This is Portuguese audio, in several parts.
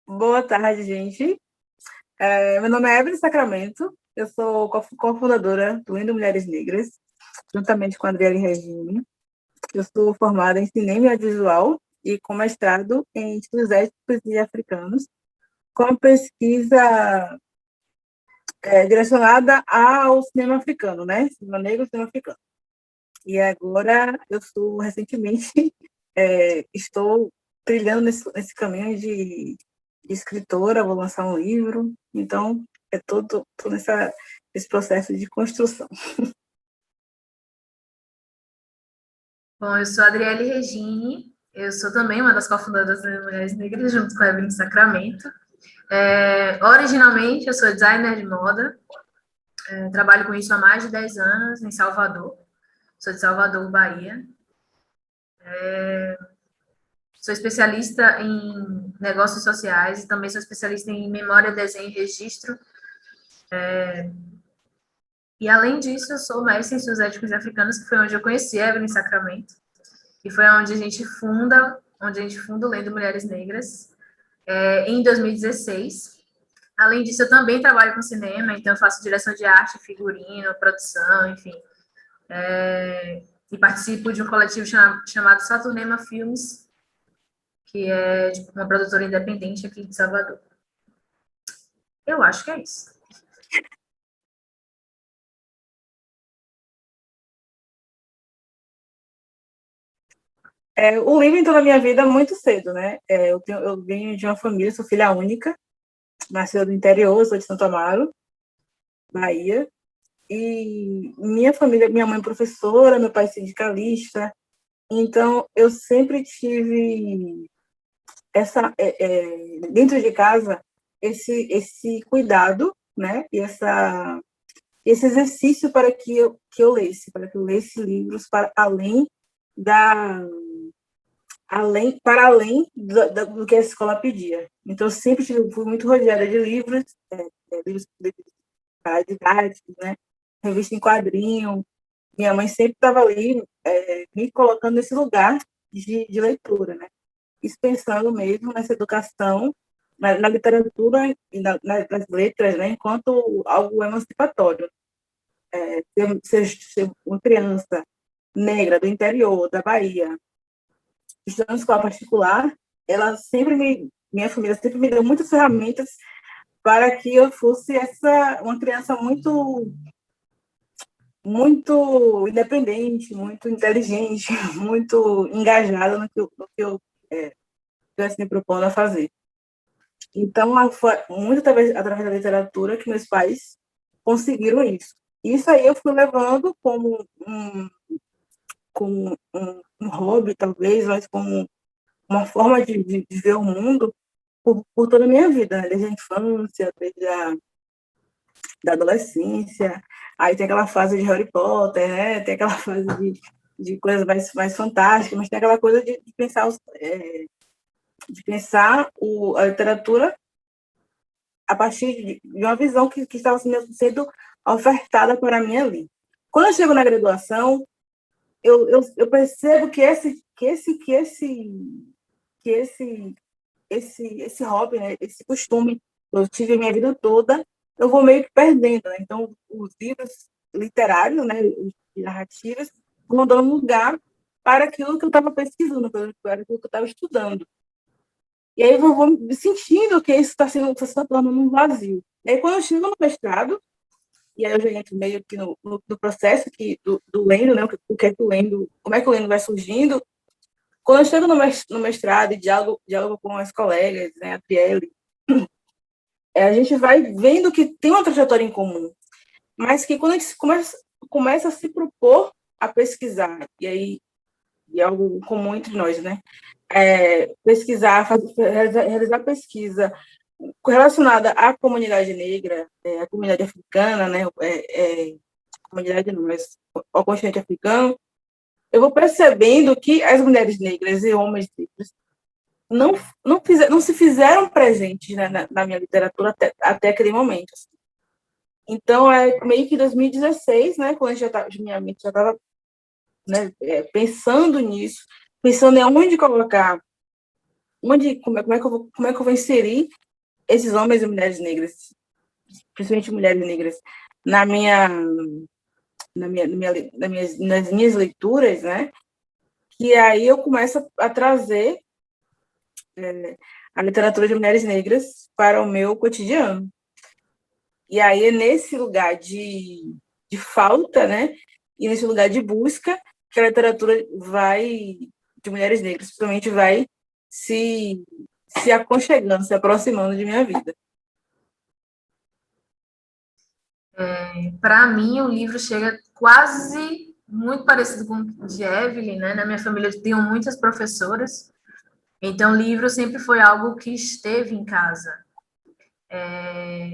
Boa tarde, gente. Meu nome é Evelyn Sacramento, eu sou cofundadora do Indo Mulheres Negras, juntamente com a Adriele Regine. Eu sou formada em cinema e audiovisual e com mestrado em estudos étnicos e africanos, com pesquisa direcionada ao cinema africano, né? Cinema negro e cinema africano. E agora eu sou, recentemente, estou trilhando nesse caminho de escritora, vou lançar um livro, então é todo esse processo de construção. Bom, eu sou a Adriele Regine, eu sou também uma das cofundadoras das Mulheres Negras, junto com a Evelyn Sacramento. Originalmente, eu sou designer de moda, trabalho com isso há mais de 10 anos em Salvador, sou de Salvador, Bahia. Sou especialista em negócios sociais e também sou especialista em memória, desenho e registro. E, além disso, eu sou mestre em estudos étnicos e africanos, que foi onde eu conheci a Evelyn Sacramento, e foi onde a gente funda o Lendo Mulheres Negras, em 2016. Além disso, eu também trabalho com cinema, então eu faço direção de arte, figurino, produção, enfim. E participo de um coletivo chamado Saturnema Filmes, que é uma produtora independente aqui de Salvador. Eu acho que é isso. O livro entrou na minha vida muito cedo, né? Eu venho de uma família, sou filha única, nasceu do interior, sou de Santo Amaro, Bahia, e minha família, minha mãe é professora, meu pai é sindicalista, então eu sempre tive dentro de casa esse cuidado, né? E esse exercício para que eu lesse, para que eu lesse livros da para além do que a escola pedia. Então, eu sempre fui muito rodeada de livros, livros didáticos, né? Revista em quadrinho. Minha mãe sempre estava ali me colocando nesse lugar de leitura, né? Isso pensando mesmo nessa educação, na literatura e nas letras, né? Enquanto algo emancipatório. Ser uma criança negra do interior da Bahia, estudando em escola particular, minha família sempre me deu muitas ferramentas para que eu fosse uma criança muito independente, muito inteligente, muito engajada no que eu estivesse me propondo a fazer. Então, foi muito através da literatura que meus pais conseguiram isso. Isso aí eu fui levando como um hobby, talvez, mas como uma forma de ver o mundo por toda a minha vida, né? Desde a infância, desde da adolescência. Aí tem aquela fase de Harry Potter, né? Tem aquela fase de coisas mais fantásticas, mas tem aquela coisa de pensar a literatura a partir de uma visão que estava sendo ofertada para mim ali. Quando eu chego na graduação, eu percebo que esse hobby, né, esse costume que eu tive a minha vida toda, eu vou meio que perdendo, né? Então, os livros literários, né, os narrativas, vão dando lugar para aquilo que eu estava pesquisando, para aquilo que eu estava estudando. E aí eu vou sentindo que isso está tornando um vazio. E aí, quando eu chego no mestrado, e aí eu já entro meio que no processo do lendo, né, o que é que o lendo, como é que o lendo vai surgindo. Quando eu chego no mestrado e diálogo com as colegas, né, a Trielle, a gente vai vendo que tem uma trajetória em comum, mas que quando a gente começa a se propor a pesquisar, e aí é algo comum entre nós, né? Pesquisar, realizar pesquisa relacionada à comunidade negra, à comunidade africana, né? Comunidade não, mas ao continente africano, eu vou percebendo que as mulheres negras e homens negros não se fizeram presentes, né, na minha literatura até aquele momento. Assim. Então, meio que em 2016, né, quando minha mente já estava, né, pensando nisso, pensando em onde colocar como é que como é que eu vou inserir esses homens e mulheres negras, principalmente mulheres negras, na minha, nas minhas leituras, né? E aí eu começo a trazer a literatura de mulheres negras para o meu cotidiano. E aí é nesse lugar de falta, né? E nesse lugar de busca que a literatura de mulheres negras, principalmente, vai se, se aconchegando, se aproximando de minha vida. Para mim, o livro chega quase muito parecido com o de Evelyn, né? Na minha família eu tenho muitas professoras, então livro sempre foi algo que esteve em casa.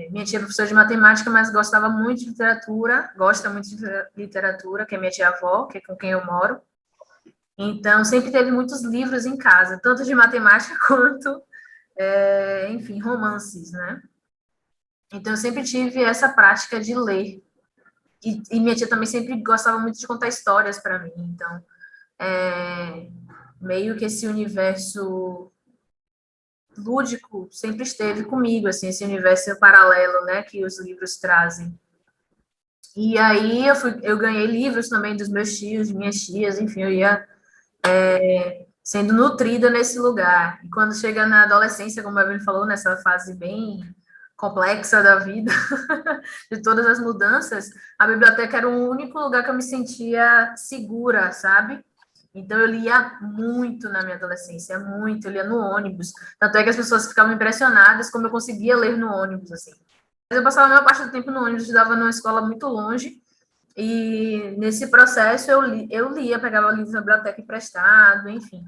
Minha tia é professora de matemática, mas gostava muito de literatura, gosta muito de literatura, que é minha tia-avó, que é com quem eu moro. Então, sempre teve muitos livros em casa, tanto de matemática quanto, enfim, romances, né? Então, eu sempre tive essa prática de ler. E minha tia também sempre gostava muito de contar histórias para mim. Então, meio que esse universo lúdico sempre esteve comigo, assim, esse universo paralelo, né, que os livros trazem. E aí eu ganhei livros também dos meus tios, de minhas tias, enfim, eu ia sendo nutrida nesse lugar. E quando chega na adolescência, como a Evelyn falou, nessa fase bem complexa da vida, de todas as mudanças, a biblioteca era o único lugar que eu me sentia segura, sabe? Então, eu lia muito na minha adolescência, muito, eu lia no ônibus. Tanto é que as pessoas ficavam impressionadas como eu conseguia ler no ônibus, assim. Mas eu passava a maior parte do tempo no ônibus, eu estudava numa escola muito longe, e nesse processo eu lia, pegava livros na biblioteca emprestado, enfim.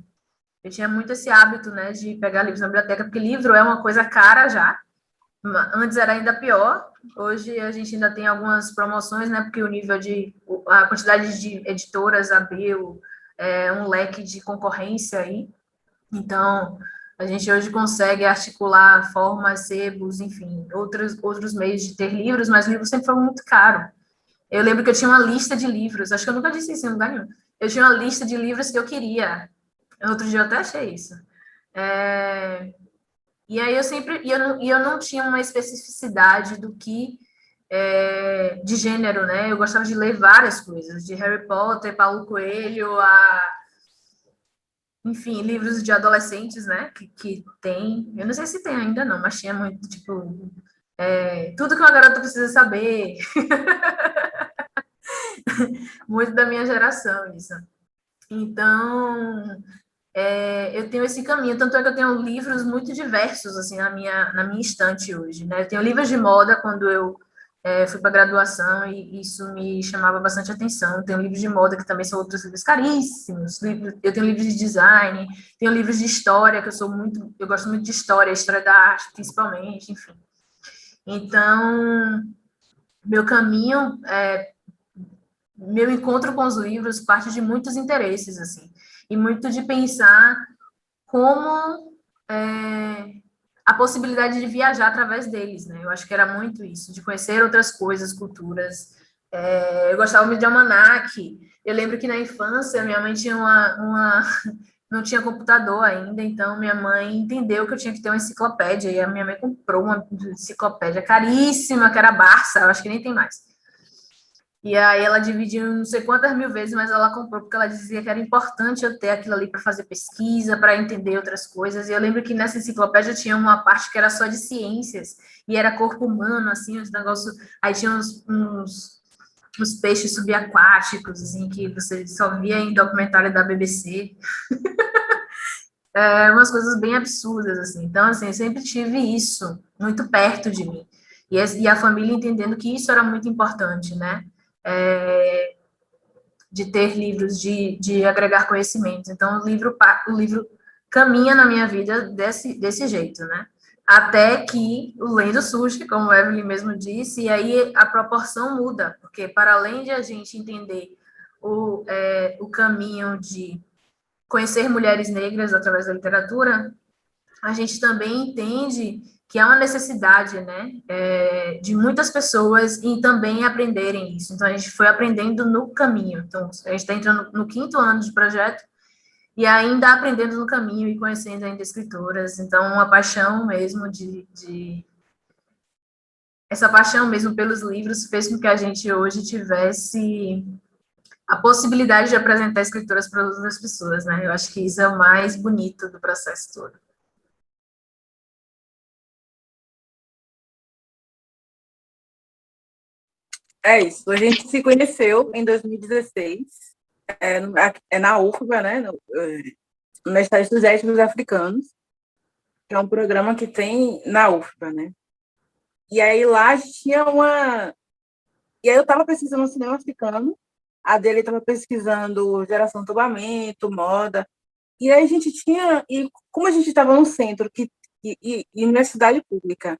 Eu tinha muito esse hábito, né, de pegar livros na biblioteca, porque livro é uma coisa cara já. Antes era ainda pior. Hoje a gente ainda tem algumas promoções, né, porque a quantidade de editoras abriu um leque de concorrência aí. Então, a gente hoje consegue articular formas, sebos, enfim, outros meios de ter livros, mas livro sempre foi muito caro. Eu lembro que eu tinha uma lista de livros, acho que eu nunca disse isso em lugar nenhum. Eu tinha uma lista de livros que eu queria. Outro dia eu até achei isso. E aí eu não tinha uma especificidade do que de gênero, né? Eu gostava de ler várias coisas, de Harry Potter, Paulo Coelho, enfim, livros de adolescentes, né? Que tem, eu não sei se tem ainda não, mas tinha muito, tipo, tudo que uma garota precisa saber. Muito da minha geração, isso. Então, eu tenho esse caminho, tanto é que eu tenho livros muito diversos, assim, na minha estante hoje, né? Eu tenho livros de moda, quando eu fui para graduação, e isso me chamava bastante atenção. Tenho livros de moda, que também são outros livros caríssimos. Eu tenho livros de design, tenho livros de história, que eu gosto muito de história da arte, principalmente, enfim. Então, meu caminho, meu encontro com os livros parte de muitos interesses, assim, e muito de pensar como a possibilidade de viajar através deles, né? Eu acho que era muito isso, de conhecer outras coisas, culturas. Eu gostava muito de almanaque. Eu lembro que na infância minha mãe tinha não tinha computador ainda, então minha mãe entendeu que eu tinha que ter uma enciclopédia, e a minha mãe comprou uma enciclopédia caríssima, que era Barça, eu acho que nem tem mais. E aí ela dividiu não sei quantas mil vezes, mas ela comprou porque ela dizia que era importante eu ter aquilo ali para fazer pesquisa, para entender outras coisas. E eu lembro que nessa enciclopédia tinha uma parte que era só de ciências, e era corpo humano, assim, os negócios. Aí tinha uns peixes subaquáticos, assim, que você só via em documentário da BBC. Umas coisas bem absurdas, assim. Então, assim, eu sempre tive isso muito perto de mim. E a família entendendo que isso era muito importante, né? De ter livros, de agregar conhecimentos. Então, o livro caminha na minha vida desse jeito, né? Até que o lendo surge, como a Evelyn mesmo disse, e aí a proporção muda, porque para além de a gente entender o caminho de conhecer mulheres negras através da literatura, a gente também entende que há uma necessidade, né, de muitas pessoas em também aprenderem isso. Então, a gente foi aprendendo no caminho. Então, a gente está entrando no 5º ano de projeto, e ainda aprendendo no caminho e conhecendo ainda escritoras. Então, uma paixão mesmo essa paixão mesmo pelos livros fez com que a gente hoje tivesse a possibilidade de apresentar escritoras para outras pessoas, né? Eu acho que isso é o mais bonito do processo todo. É isso. A gente se conheceu em 2016, na UFBA, né? No Ministério dos Étnicos Africanos, que é um programa que tem na UFBA, né? E aí lá a gente tinha uma. E aí eu estava pesquisando cinema africano, a dele estava pesquisando geração de tombamento, moda. E aí a gente tinha. E como a gente estava no centro, e universidade pública,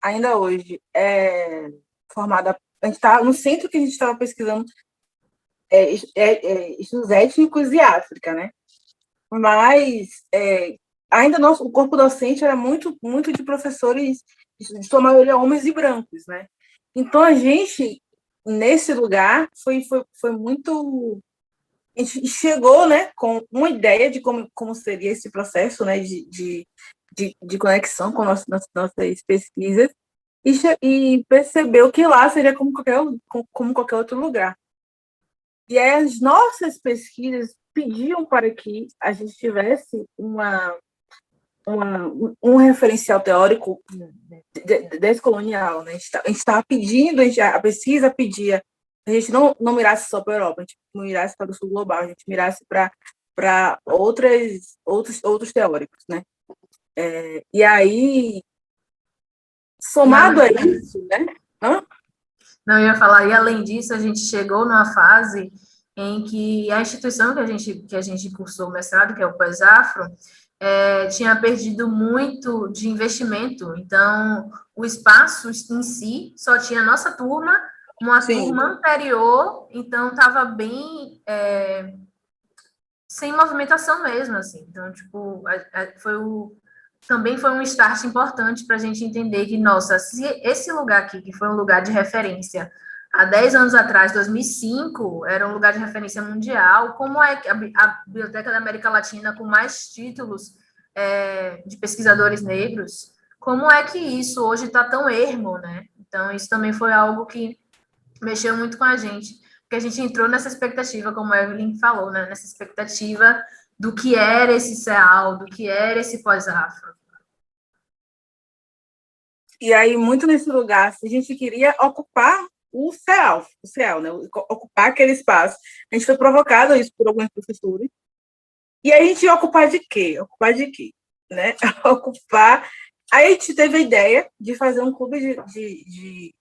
ainda hoje, é formada. A gente está no centro que a gente estava pesquisando estudos étnicos e África, né? Mas ainda o corpo docente era muito de professores, de sua maioria homens e brancos, né? Então a gente nesse lugar foi muito, a gente chegou, né, com uma ideia de como seria esse processo, né, de conexão com nossas pesquisas e percebeu que lá seria como qualquer outro lugar. E aí as nossas pesquisas pediam para que a gente tivesse um referencial teórico descolonial, né? A gente estava pedindo, a pesquisa pedia, a gente não mirasse só para a Europa, a gente não mirasse para o sul global, a gente mirasse para outros teóricos, né? E aí, somado a isso, né? Não, eu ia falar, e além disso, a gente chegou numa fase em que a instituição que a gente cursou o mestrado, que é o Pós-Afro, tinha perdido muito de investimento. Então, o espaço em si só tinha a nossa turma, uma Sim. turma anterior, então estava bem sem movimentação mesmo, assim. Então, tipo, também foi um start importante para a gente entender que, nossa, se esse lugar aqui, que foi um lugar de referência há 10 anos atrás, 2005, era um lugar de referência mundial, como é que a Biblioteca da América Latina, com mais títulos de pesquisadores negros, como é que isso hoje está tão ermo, né? Então, isso também foi algo que mexeu muito com a gente, porque a gente entrou nessa expectativa, como a Evelyn falou, né? Nessa expectativa do que era esse CEAL, do que era esse pós-afro. E aí, muito nesse lugar, a gente queria ocupar o CEAL, né? Ocupar aquele espaço. A gente foi provocado isso por alguns professores. E aí a gente ia ocupar de quê? Ocupar de quê? Né? Ocupar. Aí a gente teve a ideia de fazer um clube de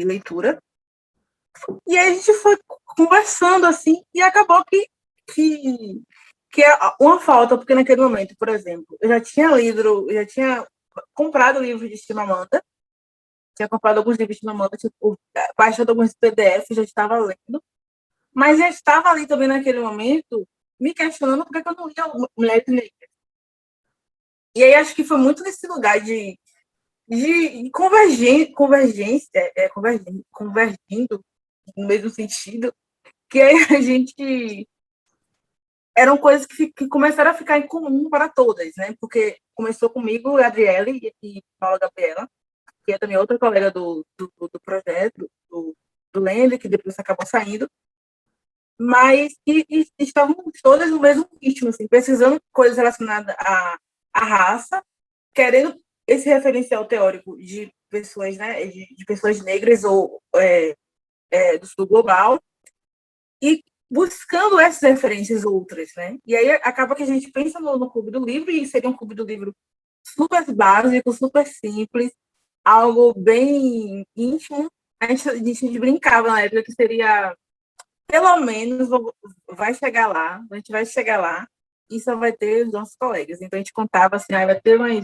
leitura. E aí a gente foi conversando assim, e acabou que é uma falta, porque naquele momento, por exemplo, eu já tinha comprado livros de Chimamanda, tinha comprado alguns livros de Chimamanda, tipo, baixado alguns PDFs, já estava lendo, mas já estava ali também naquele momento me questionando por que eu não lia Mulheres Negras. E aí acho que foi muito nesse lugar de convergindo no mesmo sentido, que aí a gente eram coisas que começaram a ficar em comum para todas, né? Porque começou comigo, Adriele e Paula Gabriela, que é também outra colega do projeto, do Lende, que depois acabou saindo, mas que estávamos todas no mesmo ritmo, assim, precisando de coisas relacionadas à raça, querendo esse referencial teórico de pessoas, né, de pessoas negras ou do sul global, e buscando essas referências outras, né? E aí acaba que a gente pensa no Clube do Livro, e seria um Clube do Livro super básico, super simples, algo bem íntimo. A gente brincava na época que seria, pelo menos, a gente vai chegar lá e só vai ter os nossos colegas. Então a gente contava assim, vai ter mais.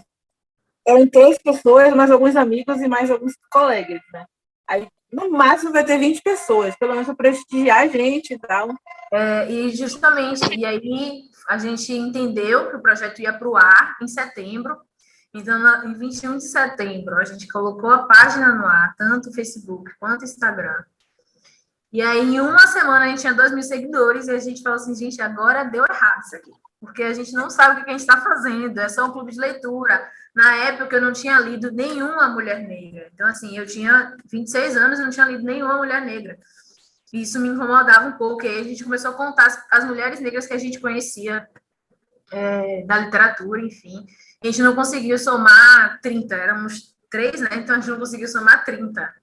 Eram 3 pessoas, mais alguns amigos e mais alguns colegas, né? Aí, no máximo, vai ter 20 pessoas, pelo menos para prestigiar a gente e tal. E justamente, e aí a gente entendeu que o projeto ia para o ar em setembro. Então, em 21 de setembro, a gente colocou a página no ar, tanto o Facebook quanto o Instagram. E aí, em uma semana, a gente tinha 2.000 seguidores e a gente falou assim, gente, agora deu errado isso aqui. porque a gente não sabe o que a gente está fazendo, é só um clube de leitura. Na época, eu não tinha lido nenhuma mulher negra. Então, assim, eu tinha 26 anos e não tinha lido nenhuma mulher negra. E isso me incomodava um pouco. E aí a gente começou a contar as mulheres negras que a gente conhecia da literatura, enfim. A gente não conseguiu somar 30, éramos 3, né? Então a gente não conseguiu somar 30.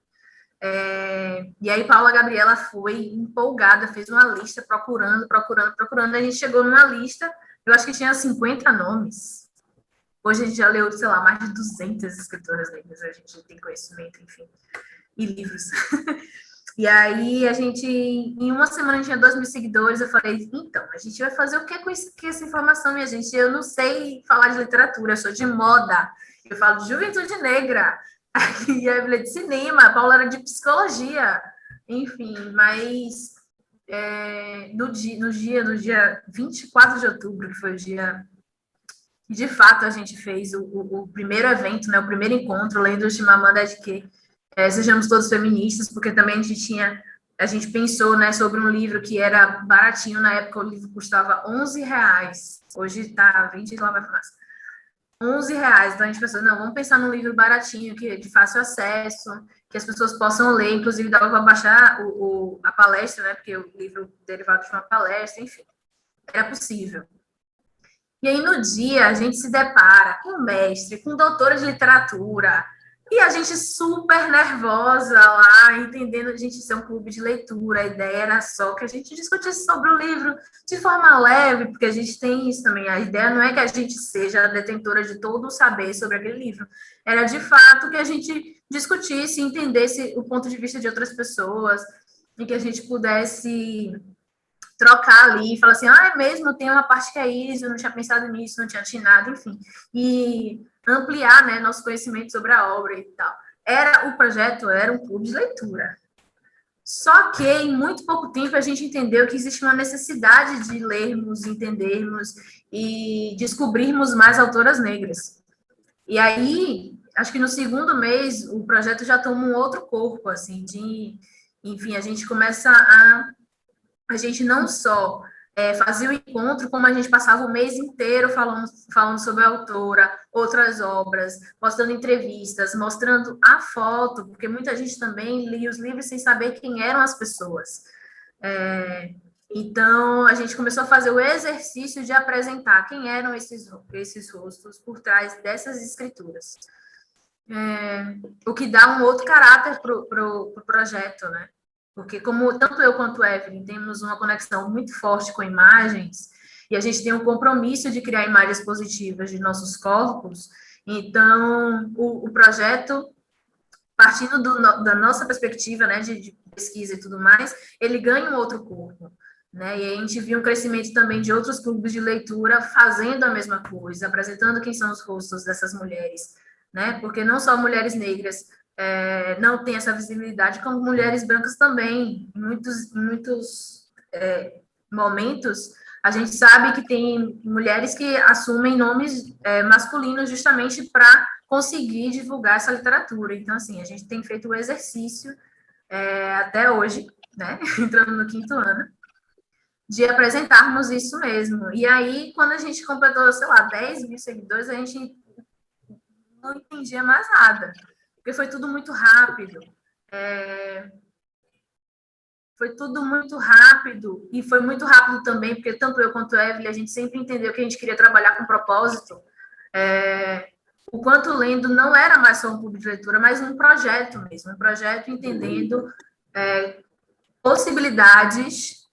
E aí Paula Gabriela foi empolgada, fez uma lista procurando. A gente chegou numa lista, eu acho que tinha 50 nomes. Hoje a gente já leu, sei lá, mais de 200 escritoras negras, a gente tem conhecimento, enfim, e livros. E aí a gente, em uma semana a gente tinha 2.000 seguidores, eu falei, então, a gente vai fazer o que com essa informação, minha gente? Eu não sei falar de literatura, eu sou de moda, eu falo de juventude negra, e a Evelyn de cinema, a Paula era de psicologia, enfim, mas no dia 24 de outubro, que foi o dia que de fato a gente fez o primeiro evento, né, o primeiro encontro, lendo o Chimamanda Adichie, Sejamos Todos Feministas, porque também a gente pensou, né, sobre um livro que era baratinho, na época o livro custava R$ 11, hoje está 20 lá vai fumaça. R$ 11, então a gente pensou, não, vamos pensar num livro baratinho, que é de fácil acesso, que as pessoas possam ler, inclusive dava para baixar a palestra, né, porque o livro derivado de uma palestra, enfim, era possível. E aí, no dia, a gente se depara com mestre, com doutora de literatura, e a gente super nervosa lá, entendendo a gente ser um clube de leitura. A ideia era só que a gente discutisse sobre o livro de forma leve, porque a gente tem isso também. A ideia não é que a gente seja a detentora de todo o saber sobre aquele livro. Era, de fato, que a gente discutisse, entendesse o ponto de vista de outras pessoas, e que a gente pudesse trocar ali e falar assim, é mesmo, tem uma parte que é isso, eu não tinha pensado nisso, não tinha atinado, enfim. E ampliar, né, nosso conhecimento sobre a obra e tal. O projeto era um clube de leitura. Só que, em muito pouco tempo, a gente entendeu que existe uma necessidade de lermos, entendermos e descobrirmos mais autoras negras. E aí, acho que no segundo mês, o projeto já toma um outro corpo, assim, enfim, a gente começa a gente não só fazia o encontro, como a gente passava o mês inteiro falando sobre a autora, outras obras, mostrando entrevistas, mostrando a foto, porque muita gente também lia os livros sem saber quem eram as pessoas. Então, a gente começou a fazer o exercício de apresentar quem eram esses rostos por trás dessas escrituras. O que dá um outro caráter para o projeto, né? Porque como tanto eu quanto a Evelyn temos uma conexão muito forte com imagens, e a gente tem um compromisso de criar imagens positivas de nossos corpos, então o projeto, partindo da nossa perspectiva, né, de pesquisa e tudo mais, ele ganha um outro corpo. Né? E a gente viu um crescimento também de outros clubes de leitura fazendo a mesma coisa, apresentando quem são os rostos dessas mulheres, né? Porque não só mulheres negras não têm essa visibilidade, como mulheres brancas também. Em muitos momentos, a gente sabe que tem mulheres que assumem nomes masculinos justamente para conseguir divulgar essa literatura. Então, assim, a gente tem feito o exercício até hoje, né? Entrando no 5º ano, de apresentarmos isso mesmo. E aí, quando a gente completou, sei lá, 10.000 seguidores, a gente não entendia mais nada, porque foi tudo muito rápido. Foi tudo muito rápido, e foi muito rápido também, porque tanto eu quanto a Evelyn, a gente sempre entendeu que a gente queria trabalhar com propósito. O Quanto Lendo não era mais só um clube de leitura, mas um projeto mesmo, um projeto entendendo possibilidades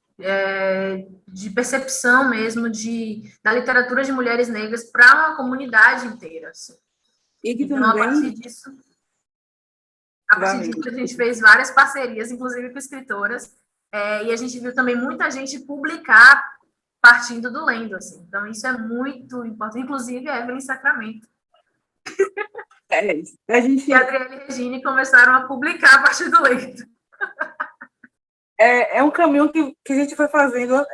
de percepção mesmo da literatura de mulheres negras para uma comunidade inteira. Assim. E que então, também... a partir disso, a gente fez várias parcerias, inclusive com escritoras, e a gente viu também muita gente publicar partindo do Lendo. Assim. Então, isso é muito importante. Inclusive, a Evelyn Sacramento. A gente... E a Adriane e Regine começaram a publicar a partir do Lendo. É um caminho que a gente foi fazendo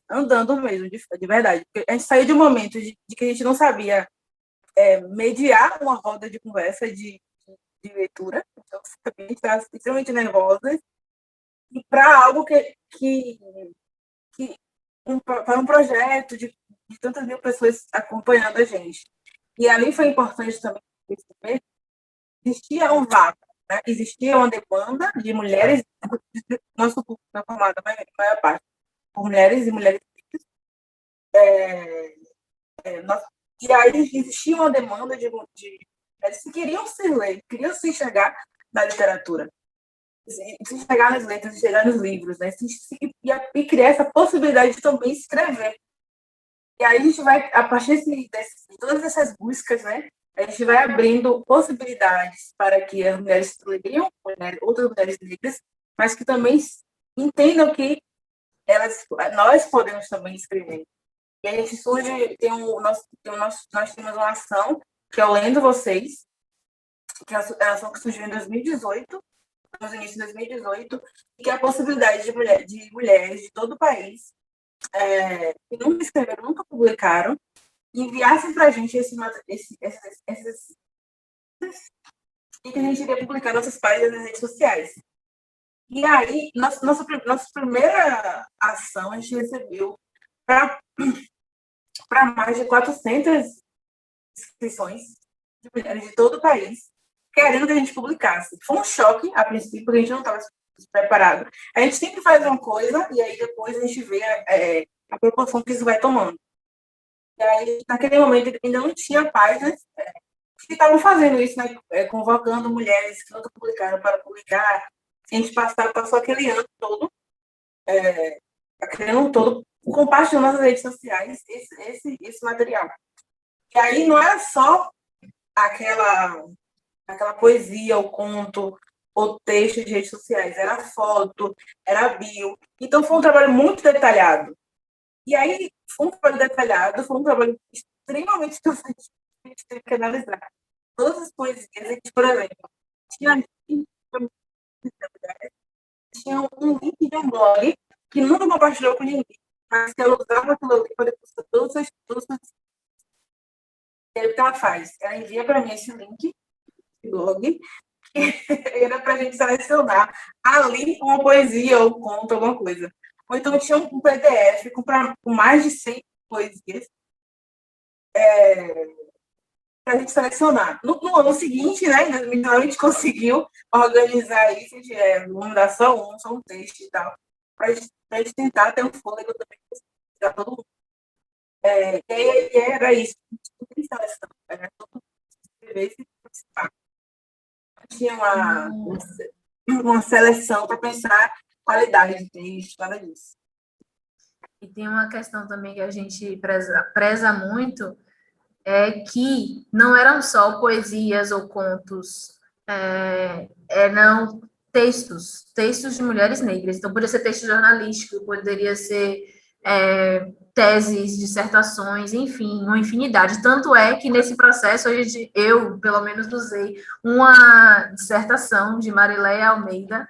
andando mesmo, de verdade. Porque a gente saiu de um momento de que a gente não sabia mediar uma roda de conversa de leitura. Então, a gente estava extremamente nervosa. E para algo para um projeto de tantas mil pessoas acompanhando a gente. E ali foi importante também perceber que existia um vácuo, né? Existia uma demanda de mulheres, nosso público é formado, a maior parte, por mulheres e mulheres. Nós, e aí existia uma demanda de mulheres que queriam ser ler, queriam se enxergar na literatura, se enxergar nas letras, se enxergar nos livros, né? E criar essa possibilidade de também escrever. E aí a gente vai, a partir de todas essas buscas, né, a gente vai abrindo possibilidades para que as mulheres leiam, outras mulheres negras, mas que também entendam que nós podemos também escrever. E aí a gente surge, nós temos uma ação, que é o Lendo Vocês, que é a ação que surgiu em 2018, no início de 2018, e que é a possibilidade de mulheres de todo o país que nunca escreveram, nunca publicaram, enviassem para a gente esses e que a gente iria publicar nossas páginas nas redes sociais. E aí, nossa primeira ação, a gente recebeu para mais de 400 inscrições de mulheres de todo o país, querendo que a gente publicasse. Foi um choque, a princípio, porque a gente não estava preparado. A gente sempre faz uma coisa e aí depois a gente vê a proporção que isso vai tomando. E aí, naquele momento, ainda não tinha páginas que estavam fazendo isso, né? Convocando mulheres que nunca publicaram para publicar. A gente passou aquele ano todo, compartilhando nas redes sociais esse material. E aí não era só aquela poesia, o conto, o texto de redes sociais, era foto, era bio. Então foi um trabalho muito detalhado. E aí foi um trabalho detalhado, foi um trabalho extremamente cansativo, a gente teve que analisar todas as poesias, por exemplo, tinha um link de um blog que nunca compartilhou com ninguém, mas que ela usava aquilo ali para depositar todos os estudos. E aí o que ela faz? Ela envia para mim esse link de blog, que era para a gente selecionar ali uma poesia ou um conto, alguma coisa. Ou então tinha um PDF com mais de 100 poesias para a gente selecionar. No ano seguinte, né, em 2019, a gente conseguiu organizar isso, vamos dar só um texto e tal, para a gente tentar ter um fôlego também para todo mundo. E aí era isso, não tem seleção, era todo mundo escrever e participar. Tinha uma seleção para pensar qualidade de texto, nada disso. E tem uma questão também que a gente preza muito, é que não eram só poesias ou contos, eram textos de mulheres negras. Então, poderia ser texto jornalístico, poderia ser teses, dissertações, enfim, uma infinidade. Tanto é que nesse processo, hoje eu, pelo menos, usei uma dissertação de Marileia Almeida,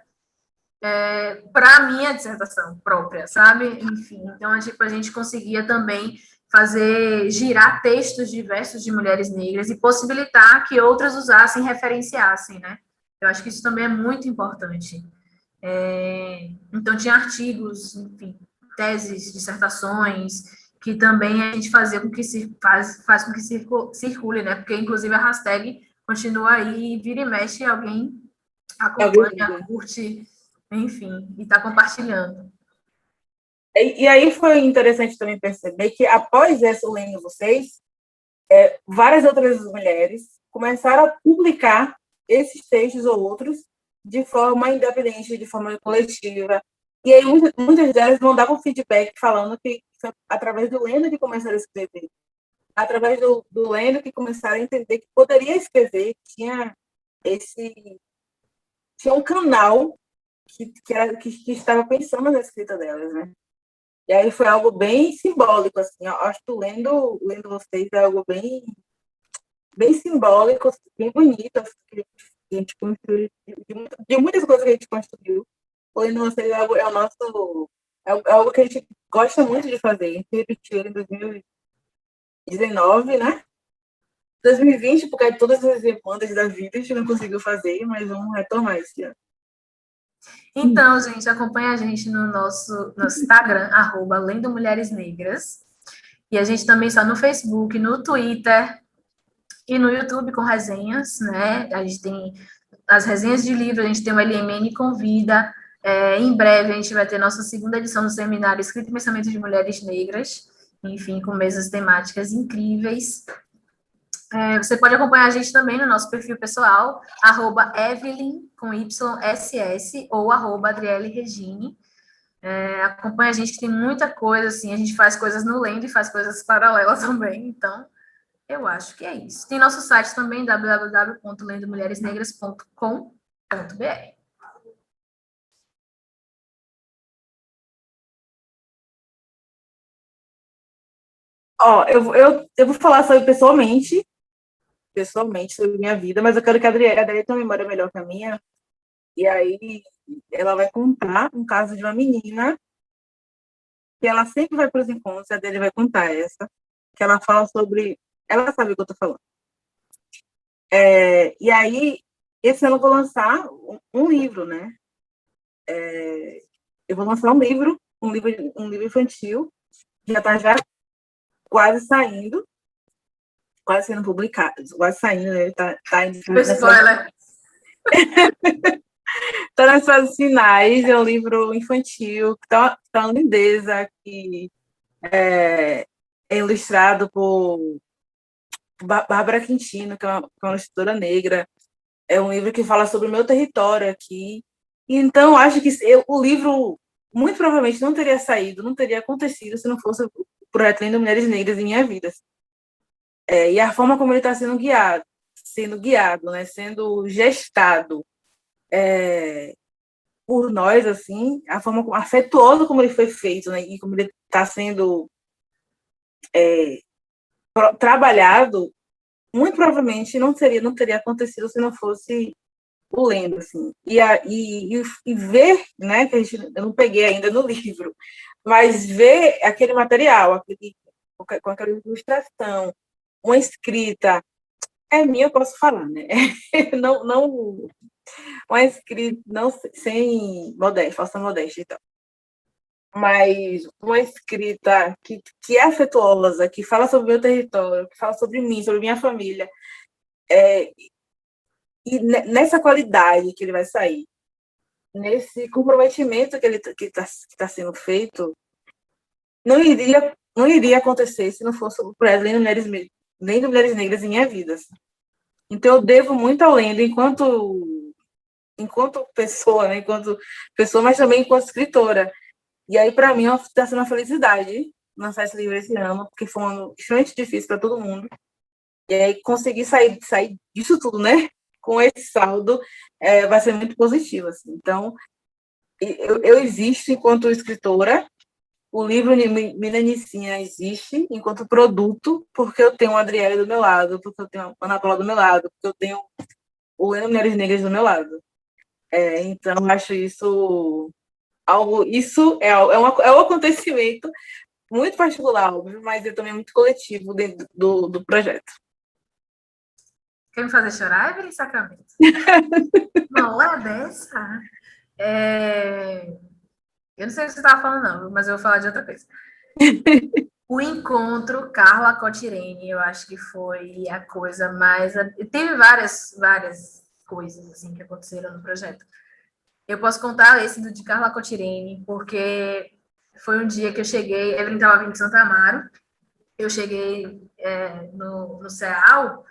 para a minha dissertação própria, sabe? Enfim, então, tipo, a gente conseguia também fazer girar textos diversos de mulheres negras e possibilitar que outras usassem, referenciassem, né? Eu acho que isso também é muito importante. Então, tinha artigos, enfim, teses, dissertações, que também a gente fazia com que faz com que circule, né? Porque, inclusive, a hashtag continua aí, vira e mexe, alguém acompanha, curte, enfim, e está compartilhando. E aí foi interessante também perceber que, após essa Lendo Vocês, várias outras mulheres começaram a publicar esses textos ou outros de forma independente, de forma coletiva. E aí muitas delas mandavam feedback falando que através do Lendo que começaram a escrever, através do Lendo que começaram a entender que poderia escrever, tinha um canal que estava pensando na escrita delas, né? E aí foi algo bem simbólico, assim. Eu acho que lendo vocês é algo bem simbólico, bem bonito, assim, que a gente construiu, de muitas coisas que a gente construiu. Lendo vocês é o nosso, algo que a gente gosta muito de fazer. A gente repetiu em 2019, né? 2020, por causa de todas as demandas da vida, a gente não conseguiu fazer, mas vamos retomar esse ano. Então, gente, acompanha a gente no nosso Instagram, @Lendo Mulheres Negras. E a gente também está no Facebook, no Twitter e no YouTube com resenhas, né? A gente tem as resenhas de livro, a gente tem o LMN Convida. Em breve a gente vai ter nossa segunda edição do seminário Escrita e Pensamento de Mulheres Negras, enfim, com mesas temáticas incríveis. Você pode acompanhar a gente também no nosso perfil pessoal, @Evelyn, com YSS, ou @Adriele Regine. Acompanha a gente que tem muita coisa, assim, a gente faz coisas no Lendo e faz coisas paralelas também, então eu acho que é isso. Tem nosso site também, www.lendomulheresnegras.com.br. Ó, eu vou falar sobre pessoalmente sobre minha vida, mas eu quero que a Adriele tenha uma memória melhor que a minha, e aí ela vai contar um caso de uma menina que ela sempre vai para os encontros, a dele vai contar essa, que ela fala sobre. Ela sabe o que eu estou falando. E aí, esse ano eu vou lançar um livro, né? Eu vou lançar um livro infantil, já está já quase saindo, quase sendo publicado, quase saindo, né? Tá indo Spoiler. Está nas fases finais, é um livro infantil, que tá uma lindeza, que é ilustrado por Bárbara Quintino, que é uma escritora negra. É um livro que fala sobre o meu território aqui. Então, acho que o livro, muito provavelmente, não teria saído, não teria acontecido se não fosse o projeto Lendo Mulheres Negras em minha vida. E a forma como ele está sendo guiado, né, sendo gestado por nós, assim, a forma afetuosa como ele foi feito, né, e como ele está sendo trabalhado, muito provavelmente não teria acontecido se não fosse o Lendo, assim. E ver, né, que eu não peguei ainda no livro, mas ver aquele material, com aquela ilustração, uma escrita, é minha, eu posso falar, né? Não, uma escrita, não sem modéstia, falsa modéstia, então. Mas uma escrita que é afetuosa, que fala sobre o meu território, que fala sobre mim, sobre minha família, e nessa qualidade que ele vai sair, nesse comprometimento que ele que tá sendo feito, não iria acontecer se não fosse o projeto nem do Mulheres Negras em minha vida. Então eu devo muito ao Lendo enquanto pessoa, né? Enquanto pessoa, mas também enquanto escritora. E aí para mim está sendo uma felicidade lançar esse livro esse ano, porque foi um ano extremamente difícil para todo mundo. E aí conseguir sair disso tudo, né? Com esse saldo, vai ser muito positivo. Assim. Então, eu existo enquanto escritora, o livro Meninicinha existe enquanto produto, porque eu tenho a Adriele do meu lado, porque eu tenho a Ana Paula do meu lado, porque eu tenho o Lendo Mulheres Negras do meu lado. Então, eu acho é um acontecimento muito particular, óbvio, mas é também muito coletivo dentro do projeto. Quer me fazer chorar, Evelyn Sacramento? Não é dessa. Eu não sei o que você estava falando, não, mas eu vou falar de outra coisa. O encontro Carla Cotirene, eu acho que foi a coisa mais. Teve várias coisas assim que aconteceram no projeto. Eu posso contar esse do de Carla Cotirene, porque foi um dia que eu cheguei, Evelyn estava vindo de Santa Amaro, eu cheguei no CEAL,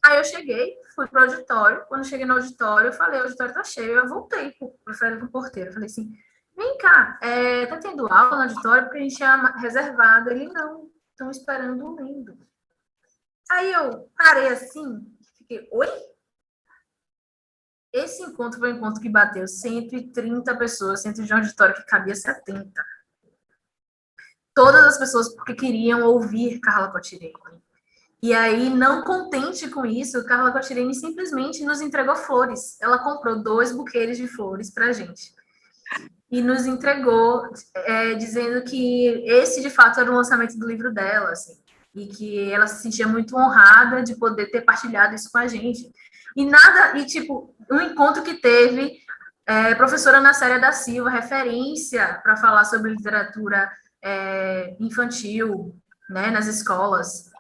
aí eu cheguei, fui para o auditório, quando cheguei no auditório, eu falei, o auditório tá cheio, eu voltei para o porteiro, eu falei assim, vem cá, tá tendo aula no auditório porque a gente tinha reservado. Ele, não, estão esperando um Lendo. Aí eu parei assim, fiquei, oi? Esse encontro foi um encontro que bateu 130 pessoas, dentro de um auditório que cabia 70. Todas as pessoas porque queriam ouvir Carla Cotirene. E aí, não contente com isso, Carla Cotirene simplesmente nos entregou flores. Ela comprou 2 buquês de flores para a gente. E nos entregou, dizendo que esse, de fato, era o lançamento do livro dela, assim, e que ela se sentia muito honrada de poder ter partilhado isso com a gente. Tipo, um encontro que teve professora Ana Célia da Silva, referência para falar sobre literatura infantil, né, nas escolas,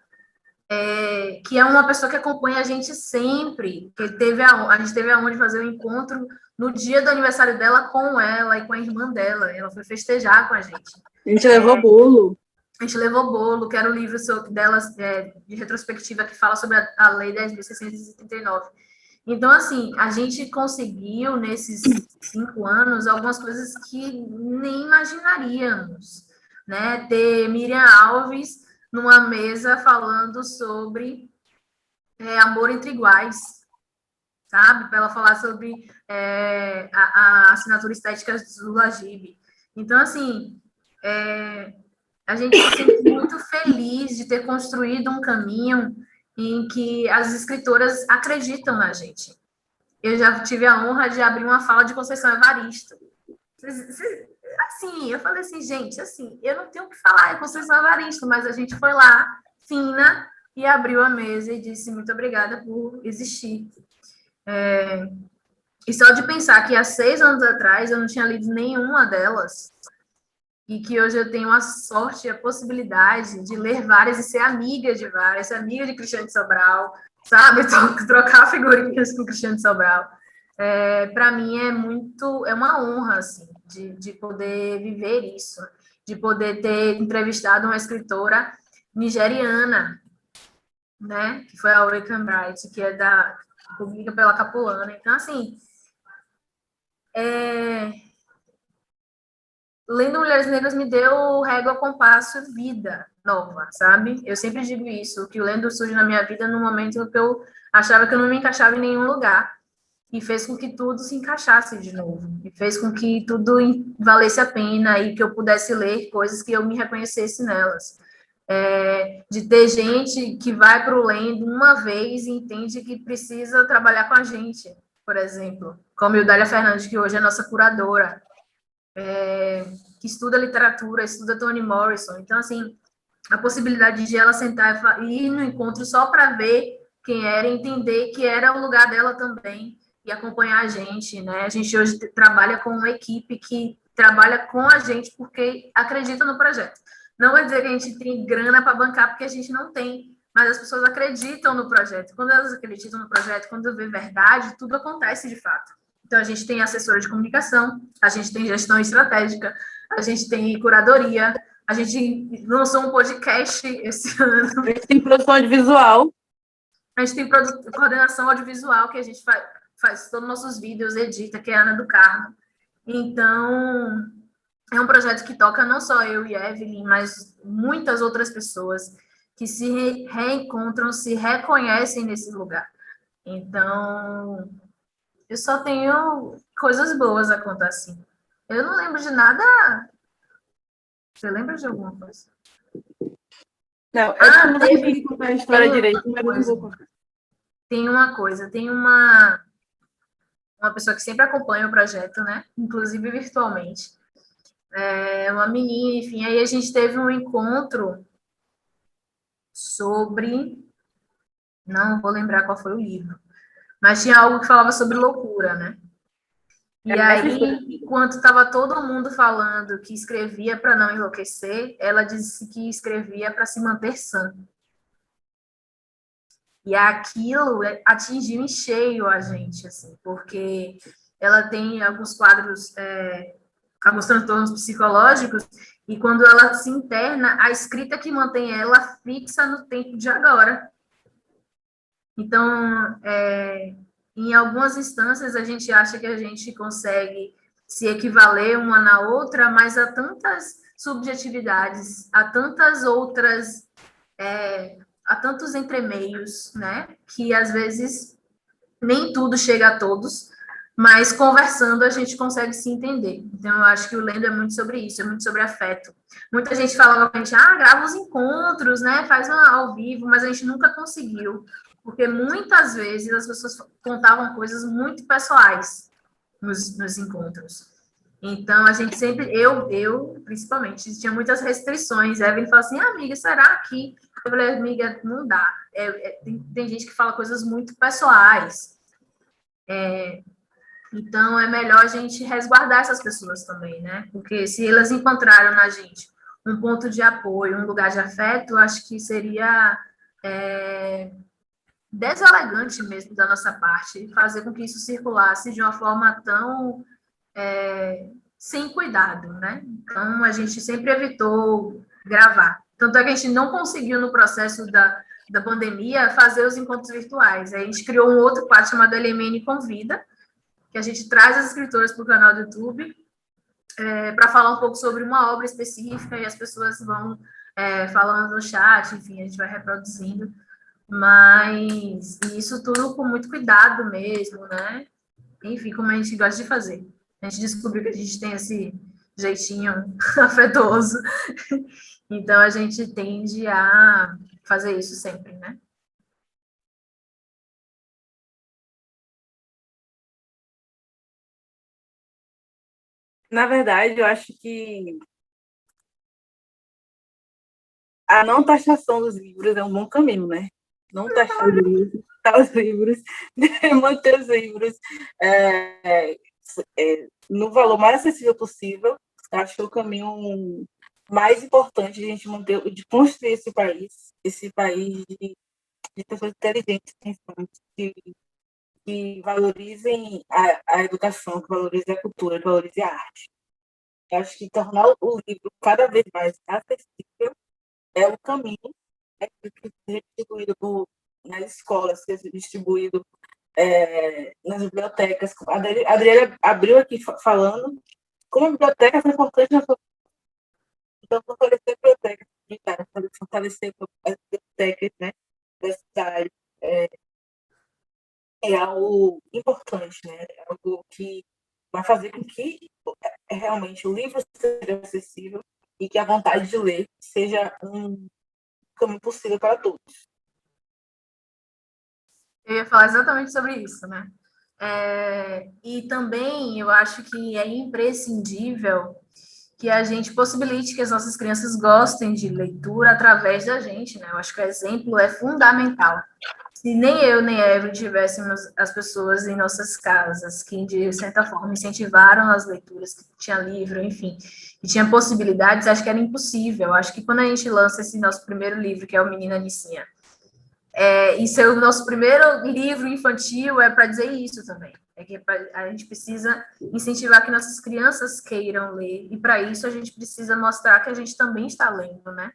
que é uma pessoa que acompanha a gente sempre, que a gente teve a honra de fazer um encontro no dia do aniversário dela com ela e com a irmã dela. Ela foi festejar com a gente. A gente levou bolo. A gente levou bolo, que era o livro delas de retrospectiva que fala sobre a Lei 10.639. Então, assim, a gente conseguiu, nesses 5 anos, algumas coisas que nem imaginaríamos, né? Ter Miriam Alves numa mesa falando sobre amor entre iguais, sabe? Para ela falar sobre a assinatura estética do Lagib. Então, assim, a gente se sente muito feliz de ter construído um caminho em que as escritoras acreditam na gente. Eu já tive a honra de abrir uma fala de Conceição Evaristo. Assim, eu falei assim, gente, assim, eu não tenho o que falar, é Conceição Evaristo, mas a gente foi lá, fina, e abriu a mesa e disse muito obrigada por existir. E só de pensar que há 6 anos atrás eu não tinha lido nenhuma delas, e que hoje eu tenho a sorte e a possibilidade de ler várias e ser amiga de várias, ser amiga de Cristiane Sobral, sabe? Trocar figurinhas com Cristiane Sobral. Para mim é uma honra, assim, de poder viver isso, de poder ter entrevistado uma escritora nigeriana, né? Que foi a Wake Bright, que publica pela Capulana. Então, assim, lendo Mulheres Negras me deu régua, compasso, vida nova, sabe? Eu sempre digo isso, que o lendo surge na minha vida no momento que eu achava que eu não me encaixava em nenhum lugar. E fez com que tudo se encaixasse de novo. E fez com que tudo valesse a pena e que eu pudesse ler coisas que eu me reconhecesse nelas. De ter gente que vai para o lendo uma vez e entende que precisa trabalhar com a gente, por exemplo. Como a Eudália Fernandes, que hoje é nossa curadora, que estuda literatura, estuda Toni Morrison. Então, assim, a possibilidade de ela sentar e ir no encontro só para ver quem era, entender que era o lugar dela também e acompanhar a gente, né? A gente hoje trabalha com uma equipe que trabalha com a gente porque acredita no projeto. Não vai dizer que a gente tem grana para bancar, porque a gente não tem, mas as pessoas acreditam no projeto. Quando elas acreditam no projeto, quando vê verdade, tudo acontece de fato. Então, a gente tem assessora de comunicação, a gente tem gestão estratégica, a gente tem curadoria, a gente lançou um podcast esse ano. A gente tem produção audiovisual. A gente tem coordenação audiovisual, que a gente faz todos os nossos vídeos, edita, que é a Ana do Carmo. Então, é um projeto que toca não só eu e Evelyn, mas muitas outras pessoas que se reencontram, se reconhecem nesse lugar. Então, eu só tenho coisas boas a contar, assim. Eu não lembro de nada. Você lembra de alguma coisa? Não, eu não consegui contar a história direito, mas eu não vou contar. Tem uma coisa, tem uma pessoa que sempre acompanha o projeto, né? Inclusive virtualmente. Uma menina, enfim, aí a gente teve um encontro sobre... Não vou lembrar qual foi o livro, mas tinha algo que falava sobre loucura, né? E aí, enquanto estava todo mundo falando que escrevia para não enlouquecer, ela disse que escrevia para se manter sã. E aquilo atingiu em cheio a gente, assim, porque ela tem alguns quadros, alguns transtornos psicológicos, e quando ela se interna, a escrita que mantém ela fixa no tempo de agora. Então, em algumas instâncias, a gente acha que a gente consegue se equivaler uma na outra, mas há tantas subjetividades, há tantas outras... há tantos entremeios, né, que às vezes nem tudo chega a todos, mas conversando a gente consegue se entender. Então, eu acho que o lendo é muito sobre isso, é muito sobre afeto. Muita gente falava pra gente, grava os encontros, né, faz ao vivo, mas a gente nunca conseguiu, porque muitas vezes as pessoas contavam coisas muito pessoais nos encontros. Então, a gente sempre, eu principalmente, tinha muitas restrições. A Evelyn falou assim, amiga, será que... Eu falei, amiga, não dá. Tem gente que fala coisas muito pessoais. Então, é melhor a gente resguardar essas pessoas também, né? Porque se elas encontraram na gente um ponto de apoio, um lugar de afeto, acho que seria deselegante mesmo da nossa parte fazer com que isso circulasse de uma forma tão sem cuidado, né? Então, a gente sempre evitou gravar. Tanto é que a gente não conseguiu, no processo da pandemia, fazer os encontros virtuais. Aí a gente criou um outro quadro chamado LMN Convida, que a gente traz as escritoras para o canal do YouTube para falar um pouco sobre uma obra específica e as pessoas vão falando no chat, enfim, a gente vai reproduzindo. Mas isso tudo com muito cuidado mesmo, né? Enfim, como a gente gosta de fazer. A gente descobriu que a gente tem esse jeitinho afetuoso. Então, a gente tende a fazer isso sempre, né? Na verdade, eu acho que a não taxação dos livros é um bom caminho, né? Não taxar os livros, taxar os livros, manter os livros no valor mais acessível possível. Acho que é o caminho mais importante de a gente manter, de construir esse país de pessoas inteligentes, pensantes, que valorizem a educação, que valorizem a cultura, que valorizem a arte. Eu acho que tornar o livro cada vez mais acessível é o caminho, que seja distribuído nas escolas, seja distribuído nas bibliotecas. A Adriana abriu aqui falando como a biblioteca é importante na sua. Então, fortalecer a biblioteca, fortalecer as bibliotecas, né, da cidade, é algo importante, né? É algo que vai fazer com que realmente o livro seja acessível e que a vontade de ler seja um caminho possível para todos. Eu ia falar exatamente sobre isso, né? E também eu acho que é imprescindível que a gente possibilite que as nossas crianças gostem de leitura através da gente, né? Eu acho que o exemplo é fundamental. Se nem eu nem a Evelyn tivéssemos as pessoas em nossas casas que, de certa forma, incentivaram as leituras, que tinha livro, enfim, e tinha possibilidades, acho que era impossível. Acho que quando a gente lança esse nosso primeiro livro, que é o Menina Nicinha, isso é o nosso primeiro livro infantil, é para dizer isso também. É que a gente precisa incentivar que nossas crianças queiram ler, e para isso a gente precisa mostrar que a gente também está lendo, né?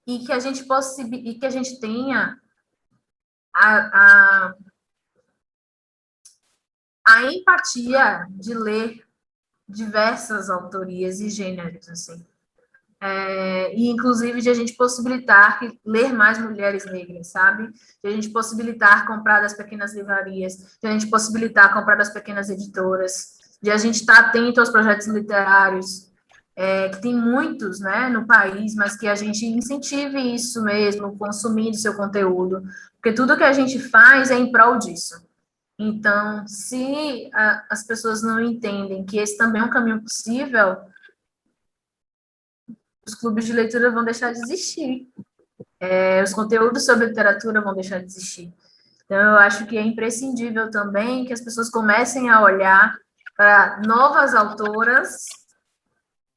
E que a gente e que a gente tenha a, a, a empatia de ler diversas autorias e gêneros, assim. E inclusive de a gente possibilitar ler mais mulheres negras, sabe? De a gente possibilitar comprar das pequenas livrarias, de a gente possibilitar comprar das pequenas editoras, de a gente estar atento aos projetos literários, que tem muitos, né, no país, mas que a gente incentive isso mesmo, consumindo seu conteúdo, porque tudo que a gente faz é em prol disso. Então, se as pessoas não entendem que esse também é um caminho possível, os clubes de leitura vão deixar de existir. Os conteúdos sobre literatura vão deixar de existir. Então, eu acho que é imprescindível também que as pessoas comecem a olhar para novas autoras,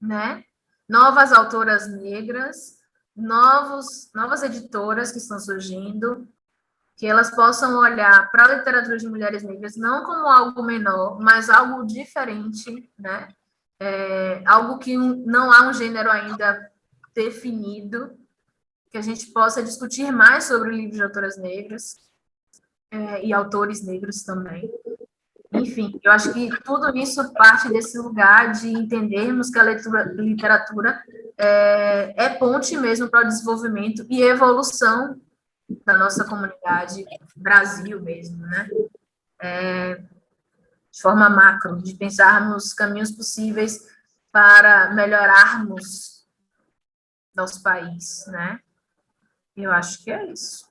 né? Novas autoras negras, novas editoras que estão surgindo, que elas possam olhar para a literatura de mulheres negras não como algo menor, mas algo diferente, né? Algo que não há um gênero ainda definido, que a gente possa discutir mais sobre livros de autoras negras e autores negros também. Enfim, eu acho que tudo isso parte desse lugar de entendermos que a literatura é ponte mesmo para o desenvolvimento e evolução da nossa comunidade, Brasil mesmo, né? De forma macro, de pensarmos caminhos possíveis para melhorarmos nosso país, né? Eu acho que é isso.